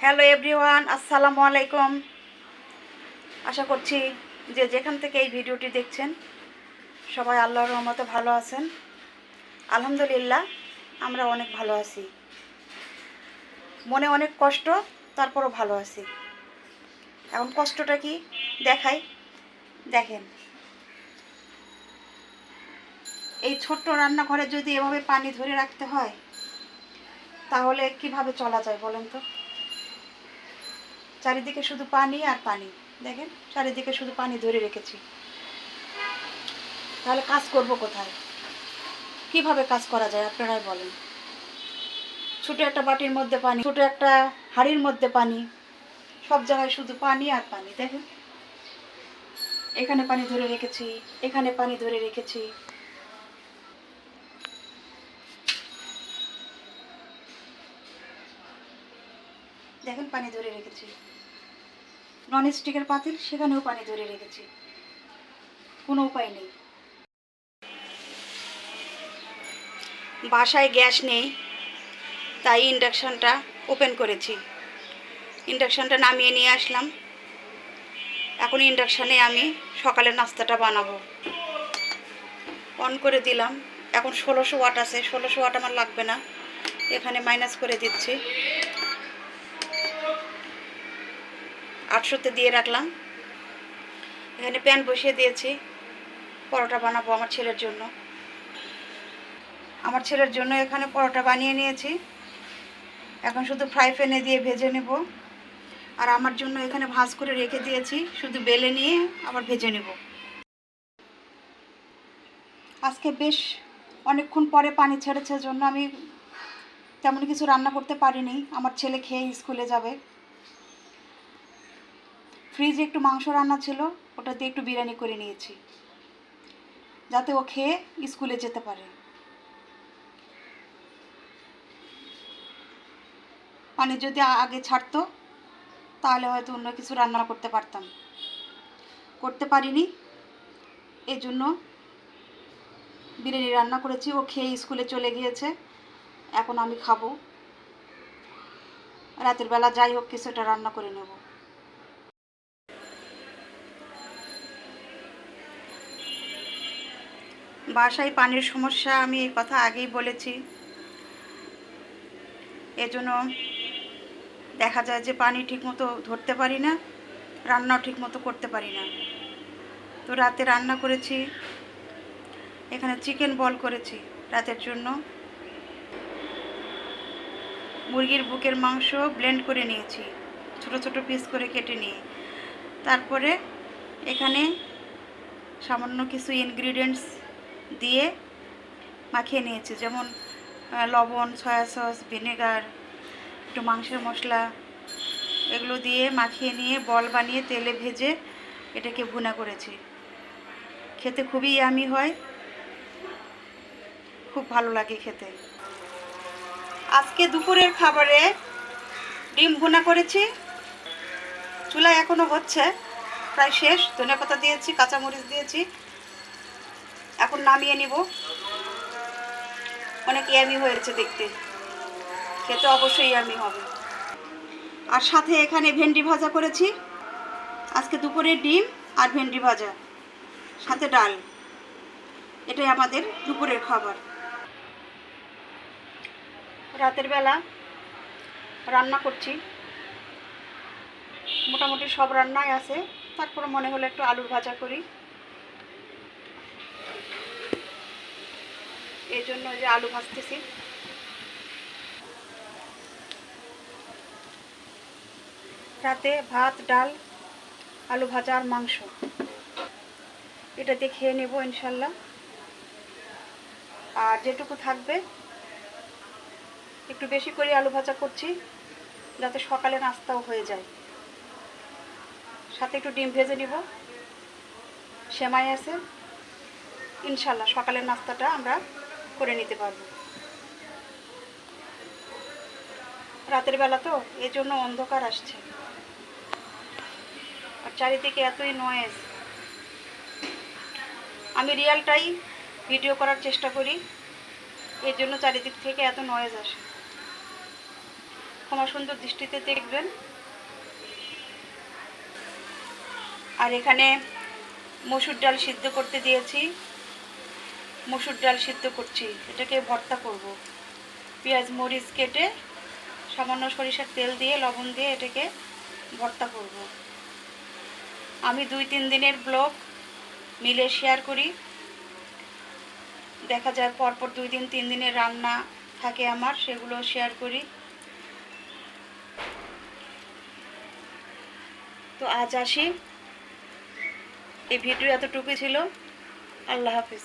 Hello everyone, আসসালামু আলাইকুম। আশা করছি যে যেখান থেকে এই ভিডিওটি দেখছেন সবাই আল্লাহর রহমতে ভালো আছেন। আলহামদুলিল্লাহ, আমরা অনেক ভালো আছি। মনে অনেক কষ্ট, তারপরও ভালো আছি। এখন কষ্টটা কি দেখাই, দেখেন। এই ছোট্ট রান্নাঘরে যদি এভাবে পানি ধরে রাখতে হয় তাহলে কিভাবে চলা যায় বলেন তো? চারিদিকে শুধু পানি আর পানি। দেখেন, চারিদিকে শুধু পানি ধরে রেখেছি। তাহলে কাজ করব কোথায়? কিভাবে কাজ করা যায় আপনারাই বলেন। ছোটো একটা বাটির মধ্যে পানি, ছোটো একটা হাঁড়ির মধ্যে পানি, সব জায়গায় শুধু পানি আর পানি। দেখেন, এখানে পানি ধরে রেখেছি, এখানে পানি ধরে রেখেছি। দেখেন, পানি ধরে রেখেছি। নন স্টিকের পাতিল, সেখানেও পানি ধরে রেখেছি। কোনো উপায় নেই। বাসায় গ্যাস নেই, তাই ইন্ডাকশানটা ওপেন করেছি। ইন্ডাকশানটা নামিয়ে নিয়ে আসলাম। এখন ইন্ডাকশানে আমি সকালের নাস্তাটা বানাবো। অন করে দিলাম। এখন 1600 ওয়াট আছে। 1600 ওয়াট আমার লাগবে না, এখানে মাইনাস করে দিচ্ছি। 800-তে দিয়ে রাখলাম। এখানে প্যান বসিয়ে দিয়েছি। পরোটা বানাবো আমার ছেলের জন্য। এখানে পরোটা বানিয়ে নিয়েছি। এখন শুধু ফ্রাই প্যানে দিয়ে ভেজে নেব। আর আমার জন্য এখানে ভাজ করে রেখে দিয়েছি, শুধু বেলে নিয়ে আবার ভেজে নেব। আজকে বেশ অনেকক্ষণ পরে পানি ছেড়েছে জন্য আমি তেমন কিছু রান্না করতে পারিনি। আমার ছেলে খেয়ে স্কুলে যাবে। ফ্রিজে একটু মাংস রান্না ছিল, ওটা দিয়ে একটু বিরিয়ানি করে নিয়েছি, যাতে ও খেয়ে স্কুলে যেতে পারে। পানি যদি আগে ছাড়তো তাহলে হয়তো অন্য কিছু রান্না করতে পারতাম, করতে পারিনি। এই জন্য বিরিয়ানি রান্না করেছি। ও খেয়ে স্কুলে চলে গিয়েছে, এখন আমি খাবো। রাতের বেলা যাই হোক কিছুটা রান্না করে নেব। বাসায় পানির সমস্যা, আমি এই কথা আগেই বলেছি। এজন্য দেখা যায় যে পানি ঠিকমতো ধরতে পারি না, রান্নাও ঠিকমতো করতে পারি না। তো রাতে রান্না করেছি, এখানে চিকেন বল করেছি রাতের জন্য। মুরগির বুকের মাংস ব্লেন্ড করে নিয়েছি, ছোট ছোট পিস করে কেটে নিয়ে। তারপরে এখানে সামান্য কিছু ইনগ্রিডিয়েন্টস দিয়ে মাখিয়ে নিয়েছি, যেমন লবণ, সয়া সস, ভিনেগার, একটু মাংসের মশলা, এগুলো দিয়ে মাখিয়ে নিয়ে বল বানিয়ে তেলে ভেজে এটাকে ভুনা করেছি। খেতে খুবই ইয়ামি হয়, খুব ভালো লাগে খেতে। আজকে দুপুরের খাবারে ডিম ভুনা করেছি। চুলায় এখনও হচ্ছে, প্রায় শেষ। ধনেপাতা দিয়েছি, কাঁচামরিচ দিয়েছি। এখন নামিয়ে নিব। অনেক ইয়ামি হয়েছে দেখতে, খেতে অবশ্যই ইয়ামি হবে। আর সাথে এখানে ভেন্ডি ভাজা করেছি। আজকে দুপুরে ডিম আর ভেন্ডি ভাজা, সাথে ডাল। এটাই আমাদের দুপুরের খাবার। রাতের বেলা রান্না করছি, মোটামুটি সব রান্নাই আছে। তারপরে মনে হলো একটু আলুর ভাজা করি, এই জন্য যে আলু ভাজতেছি। রাতে ভাত, ডাল, আলু ভাজা আর মাংস, এটা দিয়ে খেয়ে নেব ইনশাল্লাহ। আর যেটুকু থাকবে একটু বেশি করে আলু ভাজা করছি, যাতে সকালে নাস্তাও হয়ে যায়। সাথে একটু ডিম ভেজে নিব, সেমাই আছে, ইনশাল্লাহ সকালের নাস্তাটা আমরা করে নিতে পারবো। রাতের বেলা তো, এই জন্য অন্ধকার আসছে, আর চারিদিকে এতই নয়েজ। আমি রিয়েলটাই ভিডিও করার চেষ্টা করি, এর জন্য চারিদিক থেকে এত নয়েজ আসে। ক্ষমা সুন্দর দৃষ্টিতে দেখবেন। আর এখানে মসুর ডাল সিদ্ধ করতে দিয়েছি, মসুর ডাল সিদ্ধ করছি, এটাকে ভর্তা করব। পেঁয়াজ মরিচ কেটে সামান্য সরিষার তেল দিয়ে লবণ দিয়ে এটাকে ভর্তা করব। আমি 2-3 দিনের ব্লগ মিলে শেয়ার করি, দেখা যায় পরপর 2 দিন 3 দিনের রান্না থাকে আমার, সেগুলো শেয়ার করি। তো আজ আসি, এই ভিডিও এতটুকুই ছিল। আল্লাহ হাফিজ।